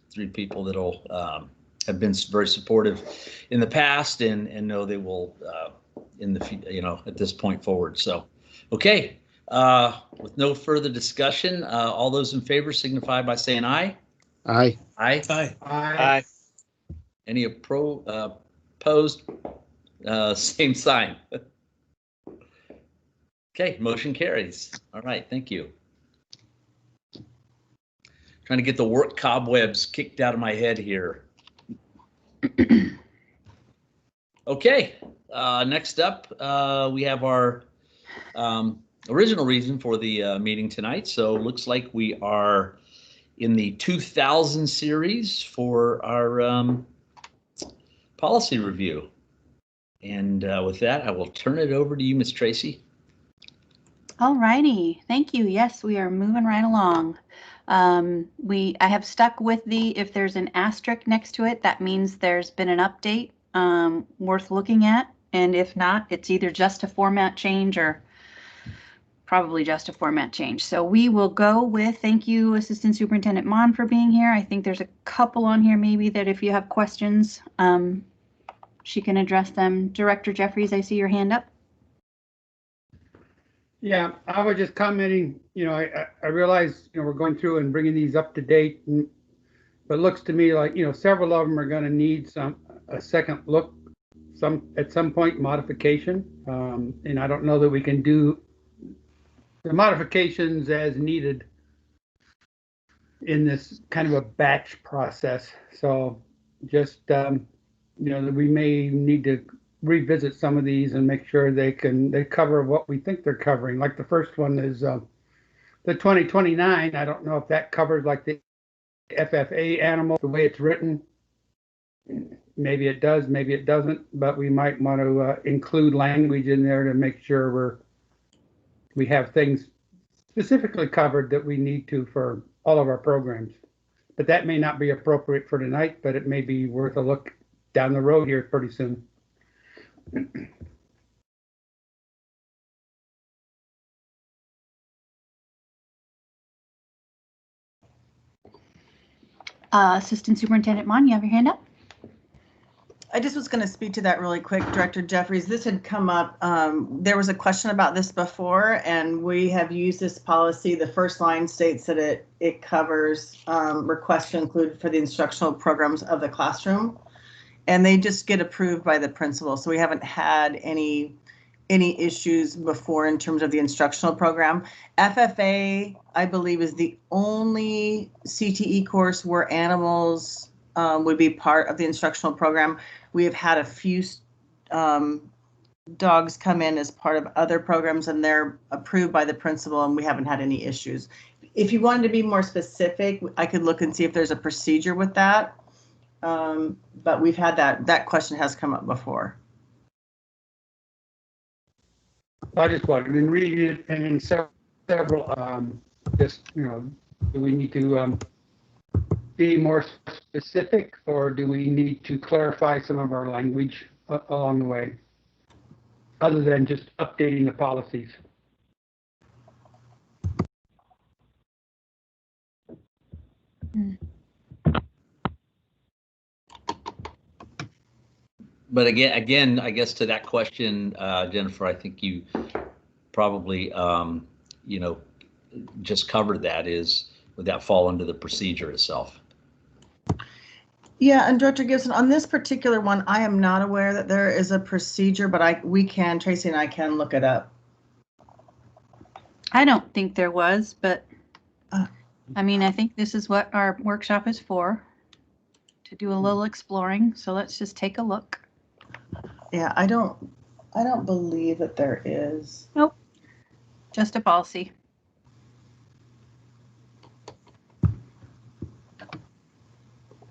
three people that'll have been very supportive in the past and know they will in the at this point forward. So, okay. With no further discussion, all those in favor signify by saying aye. Aye. Aye. Aye. Aye. Any opposed? Same sign. Okay, motion carries. All right, thank you. Trying to get the work cobwebs kicked out of my head here. Okay, next up, we have our original reason for the meeting tonight. So looks like we are in the 2000 series for our policy review. And with that, I will turn it over to you, Ms. Tracy. All righty, thank you. Yes, we are moving right along. I have stuck with if there's an asterisk next to it, that means there's been an update worth looking at. And if not, it's either just a format change or probably just a format change. So we will go with, thank you, Assistant Superintendent Mon, for being here. I think there's a couple on here maybe that if you have questions, she can address them. Director Jeffries, I see your hand up. Yeah, I was just commenting, I realize, we're going through and bringing these up to date, but it looks to me like, several of them are going to need a second look, at some point modification. And I don't know that we can do the modifications as needed in this kind of a batch process. So just, that we may need to revisit some of these and make sure they cover what we think they're covering. Like the first one is the 2029. I don't know if that covers like the FFA animal, the way it's written. Maybe it does, maybe it doesn't, but we might want to include language in there to make sure we have things specifically covered that we need to for all of our programs. But that may not be appropriate for tonight, but it may be worth a look down the road here pretty soon. Assistant Superintendent Mon, you have your hand up? I just was going to speak to that really quick, Director Jeffries. This had come up. There was a question about this before, and we have used this policy. The first line states that it covers requests to include for the instructional programs of the classroom, and they just get approved by the principal. So we haven't had any issues before in terms of the instructional program. FFA, I believe, is the only CTE course where animals would be part of the instructional program. We have had a few dogs come in as part of other programs, and they're approved by the principal, and we haven't had any issues. If you wanted to be more specific, I could look and see if there's a procedure with that. But we've had that question has come up before. I just wanted to read it, and in several, do we need to be more specific, or do we need to clarify some of our language along the way, other than just updating the policies? But again, I guess to that question, Jennifer, I think you probably, just covered that. Would that fall under the procedure itself? Yeah, and Director Gibson, on this particular one, I am not aware that there is a procedure, but Tracy and I can look it up. I don't think there was, but I mean, I think this is what our workshop is for, to do a little exploring. So let's just take a look. Yeah, I don't believe that there is. Nope, just a policy.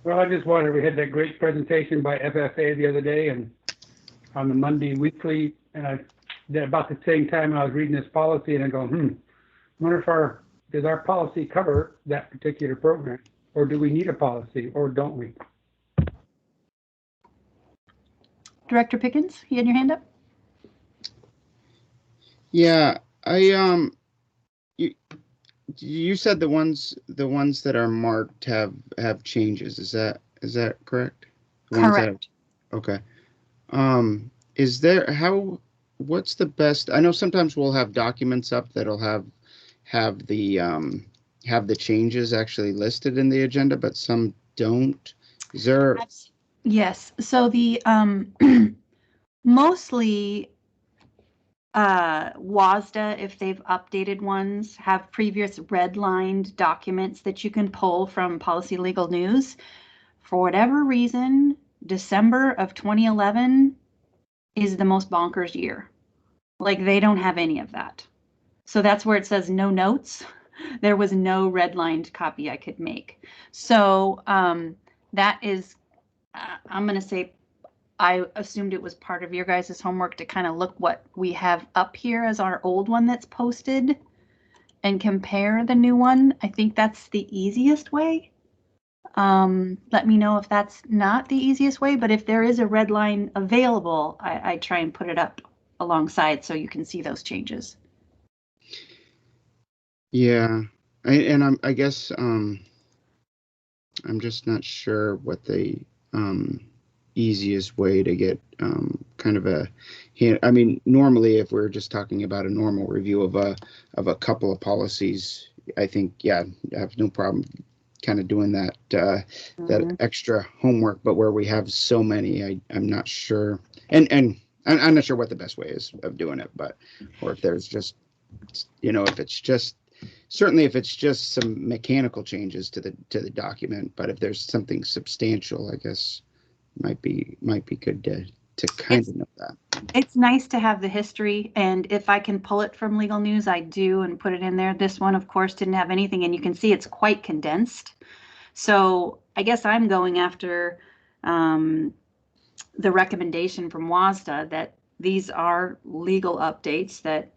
Well, I just wondered, we had that great presentation by FFA the other day and on the Monday weekly, and about the same time I was reading this policy and I go, wonder if does our policy cover that particular program, or do we need a policy, or don't we? Director Pickens, you had your hand up? Yeah, you said the ones that are marked have changes. Is that correct? The ones that Correct. okay. Is there what's the best? I know sometimes we'll have documents up that'll have the changes actually listed in the agenda, but some don't. Is there? Yes. So the mostly WASDA, if they've updated ones, have previous redlined documents that you can pull from Policy Legal News. For whatever reason, December of 2011 is the most bonkers year. Like they don't have any of that. So that's where it says no notes. There was no redlined copy I could make. So that is, I'm going to say, I assumed it was part of your guys' homework to kind of look what we have up here as our old one that's posted and compare the new one. I think that's the easiest way. Let me know if that's not the easiest way, but if there is a red line available, I try and put it up alongside so you can see those changes. Yeah, I guess I'm just not sure what the easiest way to get kind of a hint. I mean, normally if we're just talking about a normal review of a couple of policies, I think, yeah, I have no problem kind of doing that that extra homework. But where we have so many, I'm not sure, and I'm not sure what the best way is of doing it, but or if there's just, if it's just, certainly if it's just some mechanical changes to the document, but if there's something substantial, I guess might be good to kind of know that. It's nice to have the history, and if I can pull it from Legal News, I do, and put it in there. This one, of course, didn't have anything, and you can see it's quite condensed. So I guess I'm going after the recommendation from WASDA that these are legal updates, that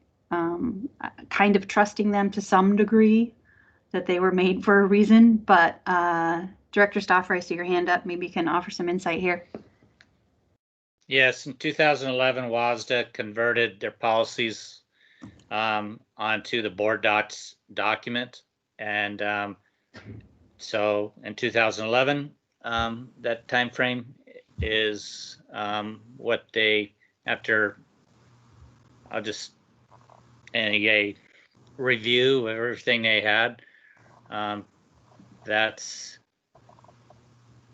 kind of trusting them to some degree, that they were made for a reason. But Director Stauffer, I see your hand up. Maybe you can offer some insight here. Yes, in 2011, WASDA converted their policies onto the board docs document. And so in 2011, that time frame is what they, after a review of everything they had, that's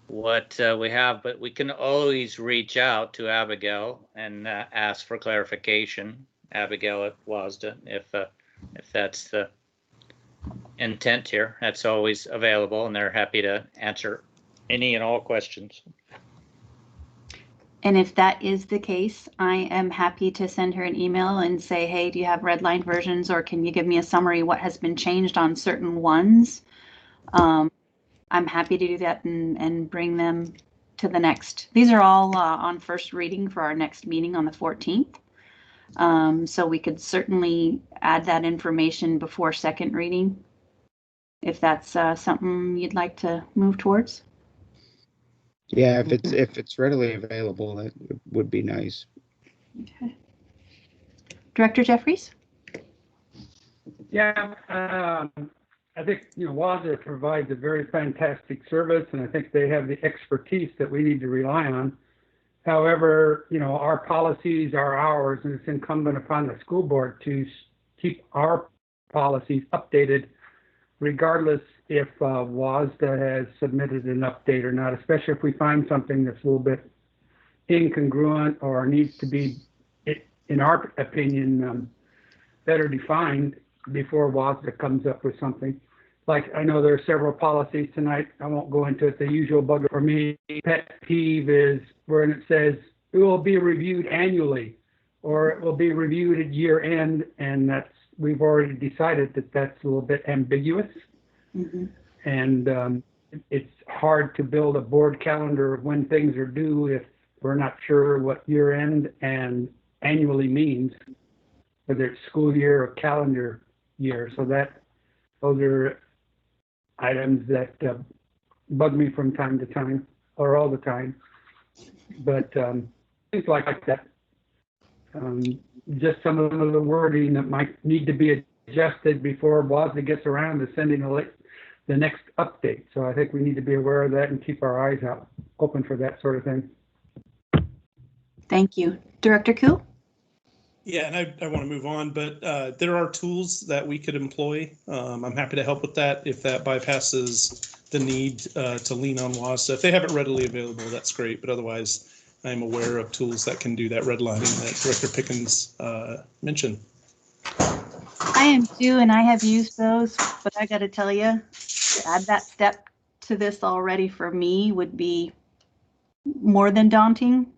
what we have. But we can always reach out to Abigail and ask for clarification, Abigail at WASDA, if that's the intent here. That's always available, and they're happy to answer any and all questions. And if that is the case, I am happy to send her an email and say, hey, do you have redline versions, or can you give me a summary what has been changed on certain ones? I'm happy to do that and bring them to the next. These are all on first reading for our next meeting on the 14th. So we could certainly add that information before second reading, if that's something you'd like to move towards. Yeah, if it's readily available, that would be nice. Okay. Director Jeffries? Yeah, I think, WASDA provides a very fantastic service, and I think they have the expertise that we need to rely on. However, our policies are ours, and it's incumbent upon the school board to keep our policies updated, regardless if WASDA has submitted an update or not, especially if we find something that's a little bit incongruent or needs to be, in our opinion, better defined before WASDA comes up with something. Like, I know there are several policies tonight. I won't go into it. The usual bug for me, pet peeve, is where it says it will be reviewed annually, or it will be reviewed at year end, and we've already decided that that's a little bit ambiguous. Mm-hmm. And it's hard to build a board calendar of when things are due if we're not sure what year end and annually means, whether it's school year or calendar year. So those are items that bug me from time to time, or all the time. But things like that, just some of the wording that might need to be adjusted before WASDA gets around to sending the next update. So I think we need to be aware of that and keep our eyes out open for that sort of thing. Thank you. Director Koo? Yeah, and I want to move on, but there are tools that we could employ. I'm happy to help with that if that bypasses the need to lean on WASDA. If they have it readily available, that's great. But otherwise, I'm aware of tools that can do that redlining that Director Pickens mentioned. I am too, and I have used those, but I got to tell you, to add that step to this already for me would be more than daunting.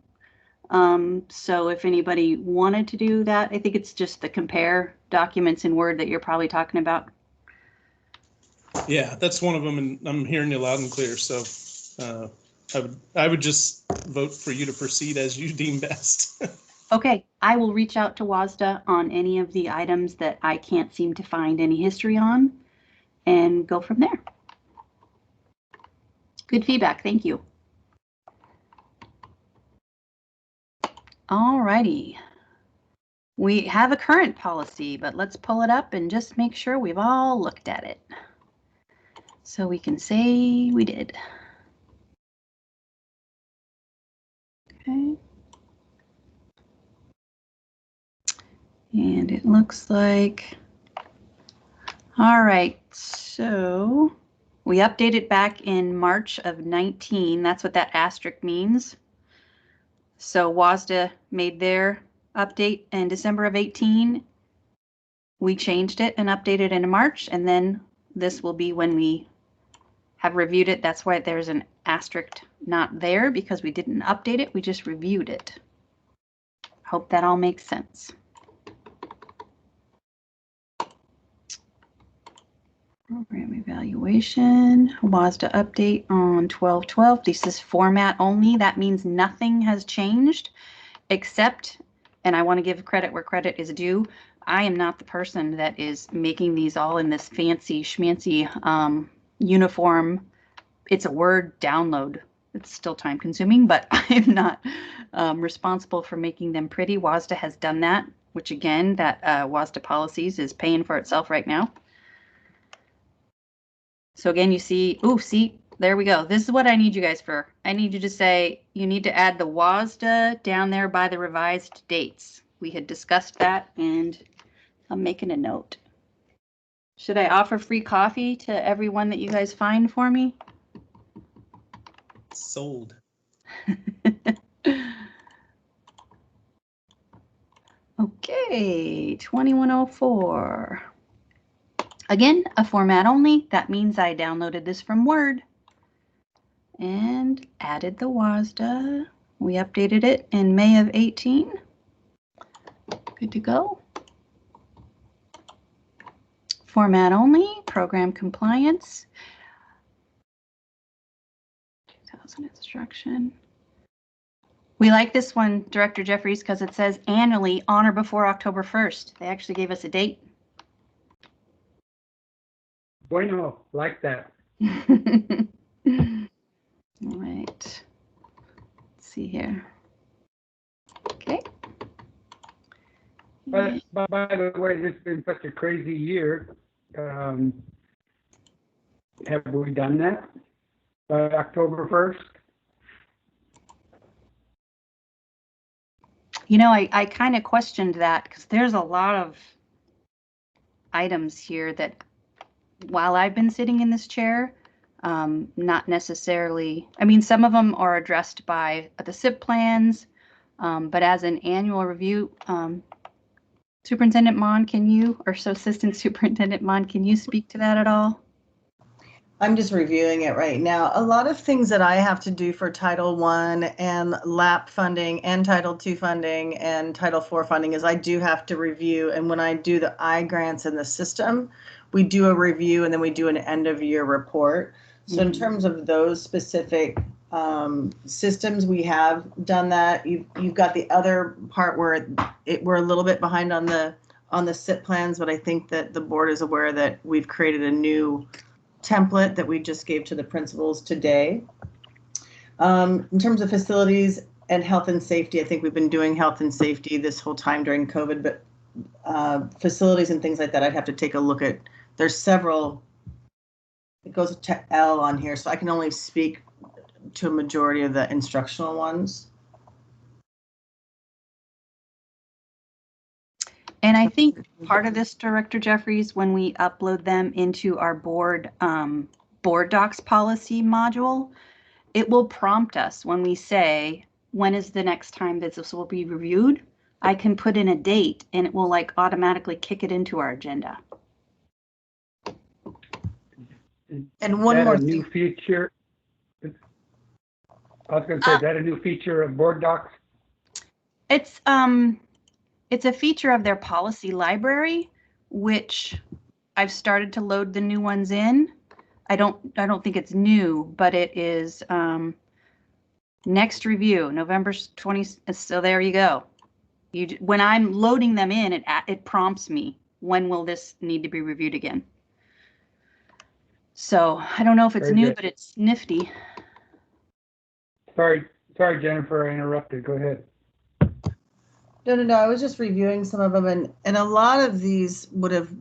So if anybody wanted to do that, I think it's just the compare documents in Word that you're probably talking about. Yeah, that's one of them, and I'm hearing you loud and clear. So I would just vote for you to proceed as you deem best. Okay, I will reach out to WASDA on any of the items that I can't seem to find any history on and go from there. Good feedback, thank you. All righty. We have a current policy, but let's pull it up and just make sure we've all looked at it, so we can say we did. Okay. And it looks like, all right, so we updated back in March of 19. That's what that asterisk means. So WASDA made their update in December of 18. We changed it and updated in March, and then this will be when we have reviewed it. That's why there's an asterisk not there, because we didn't update it, we just reviewed it. Hope that all makes sense. Program evaluation, WASDA update on 12/12. This is format only. That means nothing has changed except, and I want to give credit where credit is due, I am not the person that is making these all in this fancy schmancy uniform. It's a Word download. It's still time consuming, but I'm not responsible for making them pretty. WASDA has done that, which again, that WASDA policies is paying for itself right now. So again, you see, oh, see, there we go. This is what I need you guys for. I need you to say, you need to add the WASDA down there by the revised dates. We had discussed that, and I'm making a note. Should I offer free coffee to everyone that you guys find for me? Sold. Okay, 2104. Again, a format only. That means I downloaded this from Word and added the WASDA. We updated it in May of 18. Good to go. Format only, program compliance. 2000 instruction. We like this one, Director Jeffries, because it says annually on or before October 1st. They actually gave us a date. Bueno, like that. All right. Let's see here. Okay. But by the way, this has been such a crazy year. Have we done that by October 1st? You know, I kind of questioned that because there's a lot of items here that, while I've been sitting in this chair, not necessarily, I mean, some of them are addressed by the SIP plans, but as an annual review, Superintendent Mon, can you, or so Assistant Superintendent Mon, can you speak to that at all? I'm just reviewing it right now. A lot of things that I have to do for Title I and LAP funding and Title II funding and Title IV funding is I do have to review. And when I do the I-grants in the system, we do a review and then we do an end of year report. So in terms of those specific systems, we have done that. You've got the other part where we're a little bit behind on the SIP plans, but I think that the board is aware that we've created a new template that we just gave to the principals today. In terms of facilities and health and safety, I think we've been doing health and safety this whole time during COVID, but facilities and things like that, I'd have to take a look at. There's several. It goes to L on here, so I can only speak to a majority of the instructional ones. And I think part of this, Director Jeffries, when we upload them into our board docs policy module, it will prompt us when we say, when is the next time that this will be reviewed? I can put in a date and it will like automatically kick it into our agenda. And one more new thing. feature. I was going to say, is that a new feature of board docs? It's a feature of their policy library, which I've started to load the new ones in. I don't think it's new, but it is next review, November 20th. So there you go. When I'm loading them in, it prompts me, when will this need to be reviewed again? So I don't know if it's Very new, good. but it's nifty. Sorry, Jennifer, I interrupted. Go ahead. No. I was just reviewing some of them, and a lot of these would have.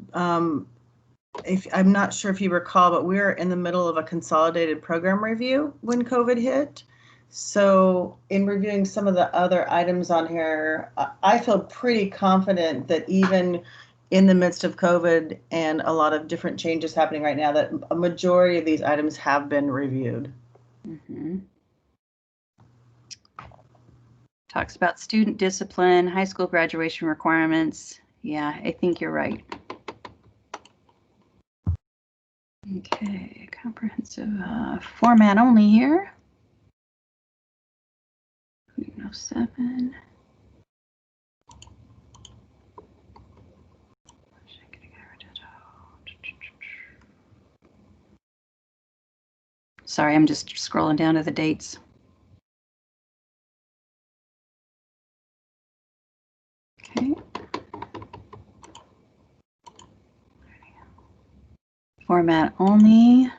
If I'm not sure if you recall, but we were in the middle of a consolidated program review when COVID hit. So in reviewing some of the other items on here, I feel pretty confident that even in the midst of COVID and a lot of different changes happening right now, that a majority of these items have been reviewed. Mm-hmm. Talks about student discipline, high school graduation requirements. Yeah, I think you're right. Okay, comprehensive format only here. 7. Sorry, I'm just scrolling down to the dates. Okay. Format only.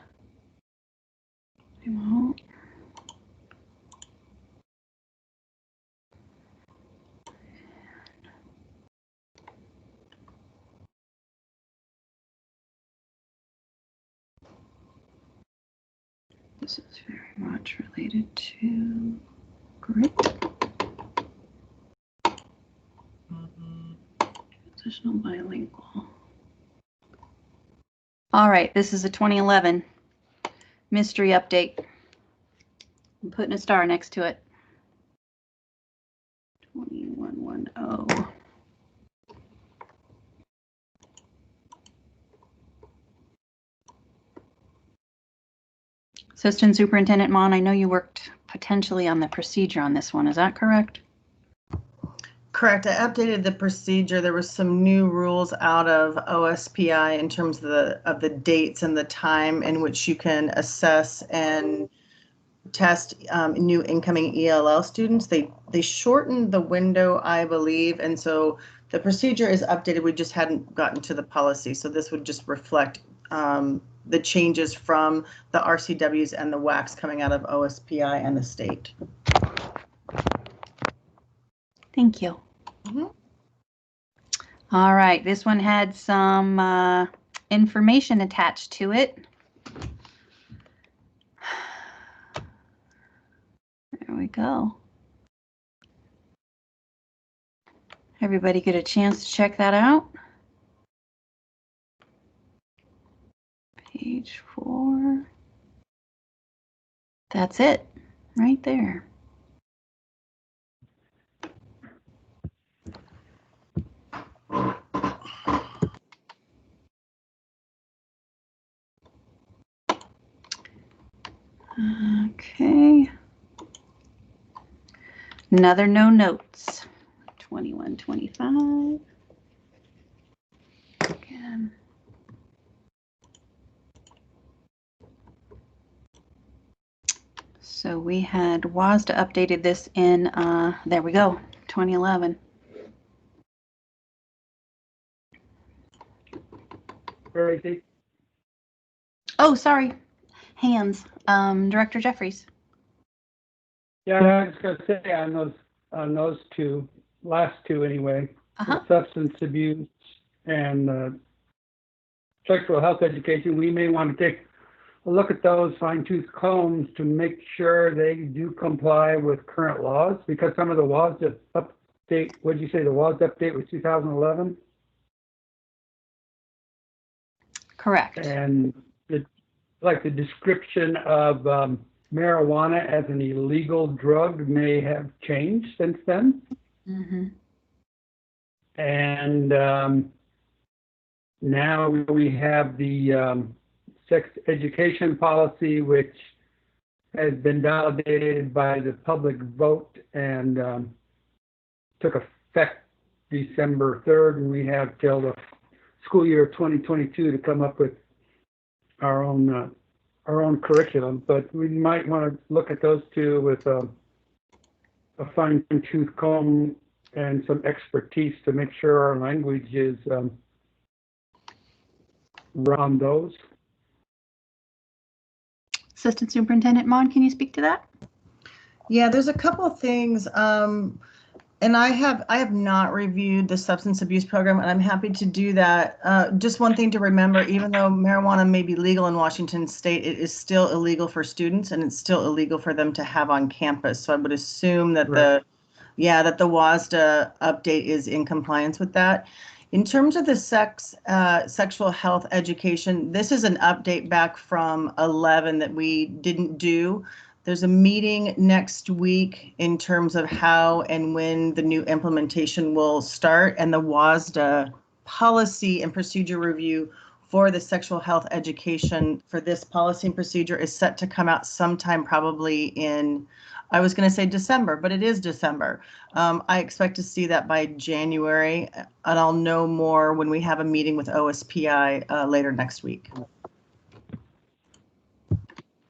This is very much related to group. Transitional bilingual. All right, this is a 2011 mystery update. I'm putting a star next to it. 2110. Assistant Superintendent Mon, I know you worked potentially on the procedure on this one. Is that correct? Correct. I updated the procedure. There was some new rules out of OSPI in terms of the dates and the time in which you can assess and test new incoming ELL students. They shortened the window, I believe, and so the procedure is updated. We just hadn't gotten to the policy, so this would just reflect the changes from the RCWs and the WACs coming out of OSPI and the state. Thank you. Mm-hmm. All right, this one had some information attached to it. There we go. Everybody get a chance to check that out? Page 4. That's it, right there. Okay. Another no notes. 2125. Again. So we had WASDA updated this in, there we go, 2011. Where is he? Oh, sorry. Hands. Director Jeffries. Yeah, I was going to say on those two, last two anyway. substance abuse and sexual health education, we may want to take a look at those fine-tooth combs to make sure they do comply with current laws, because some of the laws that update, what did you say, the laws update was 2011? Correct. And like the description of marijuana as an illegal drug may have changed since then. Mm-hmm. And now we have the sex education policy, which has been validated by the public vote and took effect December 3rd, and we have till the school year of 2022 to come up with our own curriculum. But we might want to look at those two with a fine-tooth comb and some expertise to make sure our language is around those. Assistant Superintendent Mon, can you speak to that? Yeah, there's a couple of things. And I have not reviewed the substance abuse program, and I'm happy to do that. Just one thing to remember, even though marijuana may be legal in Washington State, it is still illegal for students, and it's still illegal for them to have on campus. So I would assume that Right. that the WASDA update is in compliance with that. In terms of the sexual health education, this is an update back from 11 that we didn't do. There's a meeting next week in terms of how and when the new implementation will start, and the WASDA policy and procedure review for the sexual health education for this policy and procedure is set to come out sometime probably in, I was going to say December, but it is December. I expect to see that by January, and I'll know more when we have a meeting with OSPI later next week.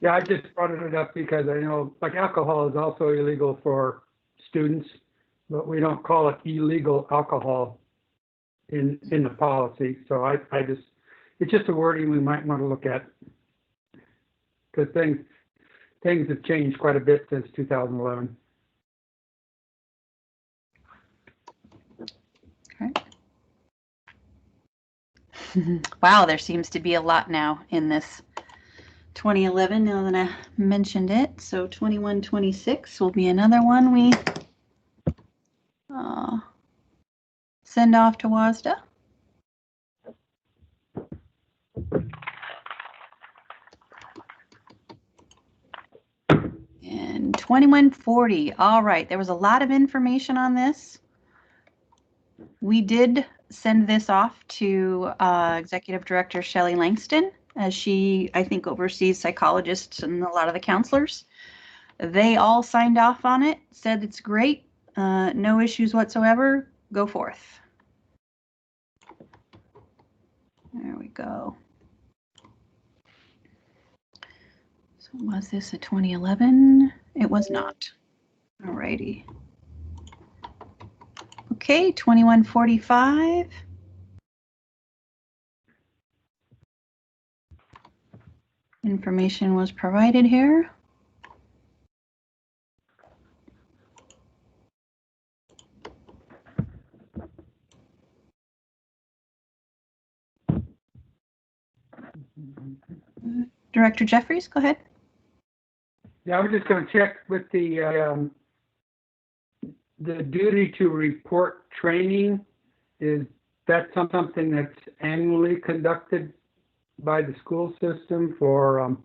Yeah, I just brought it up because I know, like, alcohol is also illegal for students, but we don't call it illegal alcohol in the policy. So I just, it's just a wording we might want to look at, because things have changed quite a bit since 2011. Okay. Wow, there seems to be a lot now in this 2011, now that I mentioned it. So 21-26 will be another one we send off to WASDA. And 21-40, all right, there was a lot of information on this. We did send this off to Executive Director Shelley Langston, as she, I think, oversees psychologists and a lot of the counselors. They all signed off on it, said it's great, no issues whatsoever, go forth. There we go. So was this a 2011? It was not. All righty. Okay, 21-45. Information was provided here. Director Jeffries, go ahead. Yeah, I was just going to check with the duty to report training. Is that something that's annually conducted by the school system? For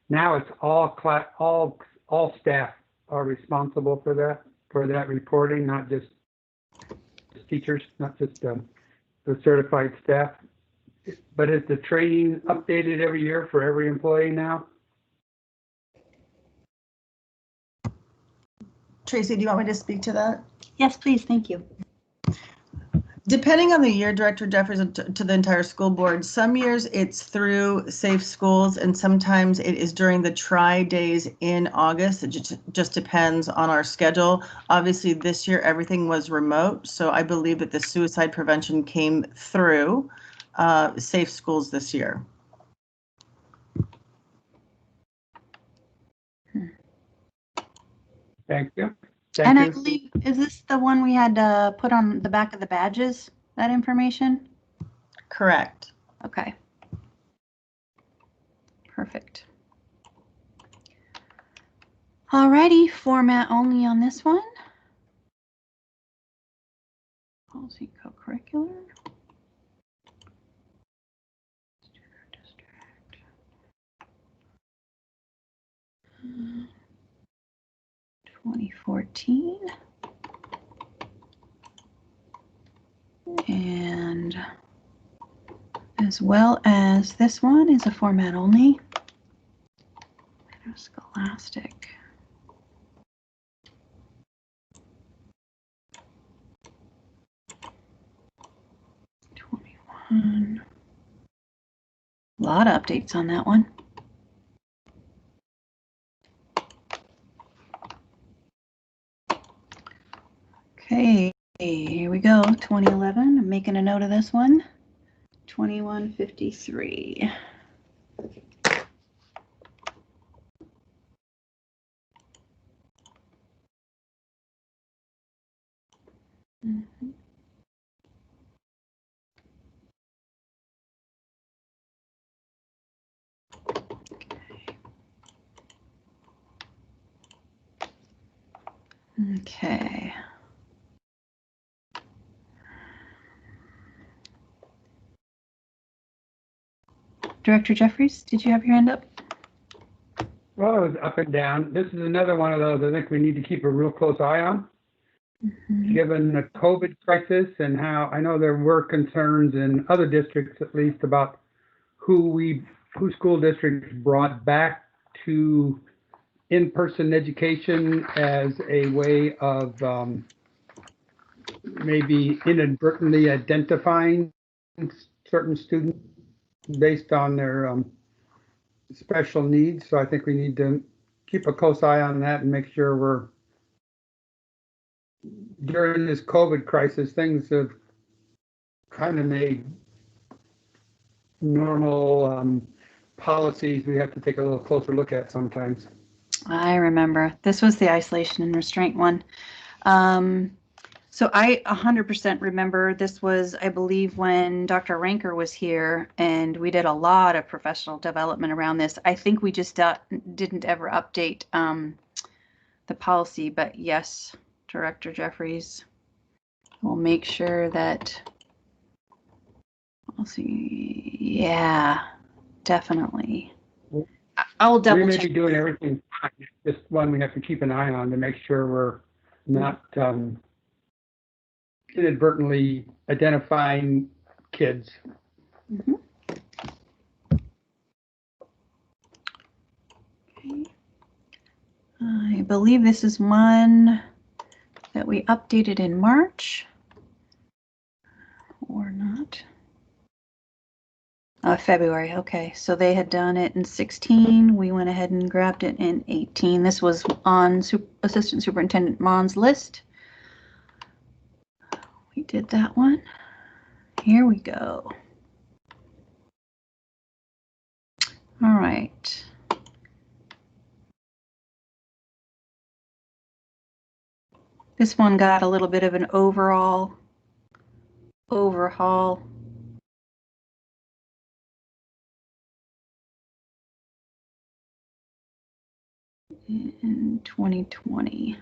now, it's all staff are responsible for that reporting, not just teachers, not just the certified staff. But is the training updated every year for every employee now? Tracy, do you want me to speak to that? Yes, please. Thank you. Depending on the year, Director Jeffries, to the entire school board, some years it's through Safe Schools, and sometimes it is during the tri-days in August. It just depends on our schedule. Obviously, this year everything was remote, so I believe that the suicide prevention came through Safe Schools this year. Thank you. And I you. believe, is this the one we had put on the back of the badges, that information? Correct. Okay. Perfect. Alrighty, format only on this one. Policy co-curricular. District. 2014. And as well as this one is a format only. Scholastic. A lot of updates on that one. Okay, here we go. 2011. I'm making a note of this one. 2153. Mhm. Okay. Director Jeffries, did you have your hand up? Well, it was up and down. This is another one of those I think we need to keep a real close eye on, given the COVID crisis and how I know there were concerns in other districts, at least, about who school districts brought back to in-person education as a way of maybe inadvertently identifying certain students based on their special needs. So I think we need to keep a close eye on that and make sure we're, during this COVID crisis, things have kind of made normal policies we have to take a little closer look at sometimes. I remember. This was the isolation and restraint one. So I 100% remember this was, I believe, when Dr. Ranker was here, and we did a lot of professional development around this. I think we just didn't ever update the policy, but yes, Director Jeffries will make sure that policy, yeah, definitely. I'll double We may check. be doing everything fine. Just one we have to keep an eye on to make sure we're not inadvertently identifying kids. Mhm. Okay. I believe this is one that we updated in March or not. February. Okay, so they had done it in 16. We went ahead and grabbed it in 18. This was on Assistant Superintendent Mon's list. We did that one. Here we go. All right. This one got a little bit of an overhaul. In 2020.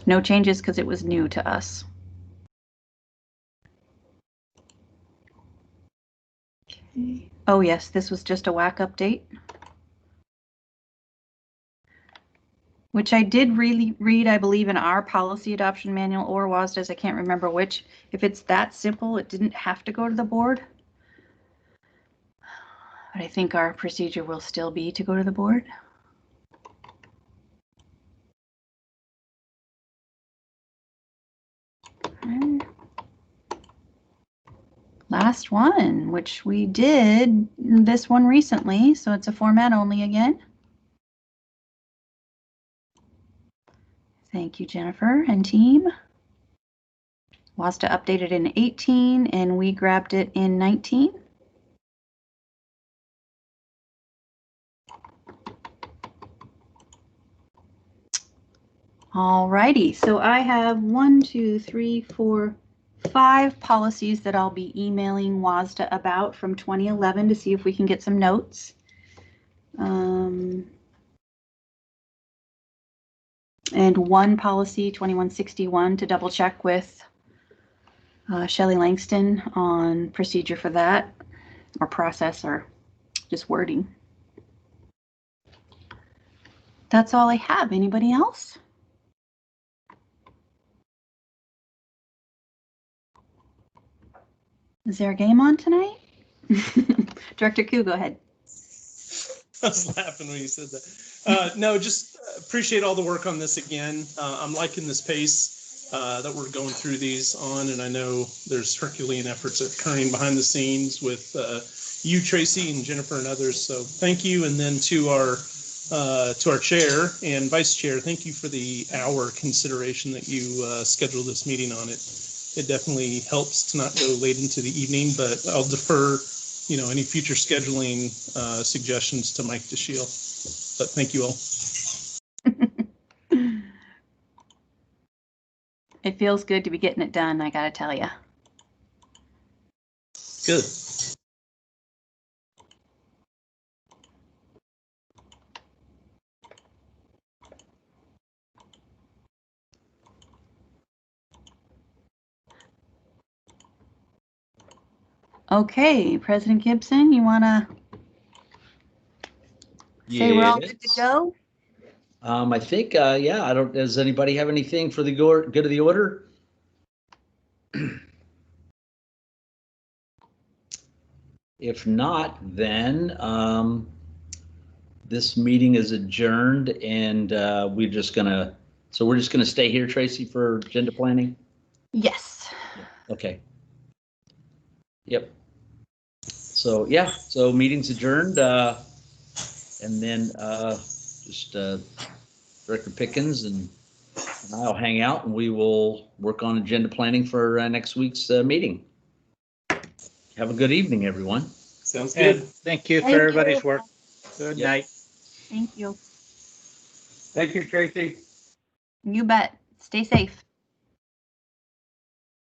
No changes because it was new to us. Okay. Oh yes, this was just a WAC update, which I did really read, I believe, in our policy adoption manual or WASDA's, I can't remember which. If it's that simple, it didn't have to go to the board. But I think our procedure will still be to go to the board. Okay. Last one, which we did this one recently, so it's a format only again. Thank you, Jennifer and team. WASDA updated in 18 and we grabbed it in 19. All righty, so I have 1, 2, 3, 4, 5 policies that I'll be emailing WASDA about from 2011 to see if we can get some notes. And 1 policy, 2161, to double check with Shelley Langston on procedure for that, or process, or just wording. That's all I have. Anybody else? Is there a game on tonight? Director Koo, go ahead. I was laughing when you said that. No, just appreciate all the work on this again. I'm liking this pace that we're going through these on, and I know there's Herculean efforts occurring behind the scenes with you, Tracy, and Jennifer, and others. So thank you, and then to our chair and vice chair, thank you for the hour consideration that you scheduled this meeting on it. It definitely helps to not go late into the evening, but I'll defer, any future scheduling suggestions to Mike DeShiel. But thank you all. It feels good to be getting it done, I gotta tell you. Good. Okay, President Gibson, you wanna say we're all good to Yes. go? I think, yeah, does anybody have anything for the good of the order? If not, then this meeting is adjourned, and we're just gonna stay here, Tracy, for agenda planning? Yes. Okay. Yep. So, yeah, so meeting's adjourned, and then just Director Pickens and I'll hang out, and we will work on agenda planning for next week's meeting. Have a good evening, everyone. Sounds And good. thank you for Thank everybody's you. work. Good Yep. night. Thank you. Thank you, Tracy. You bet. Stay safe.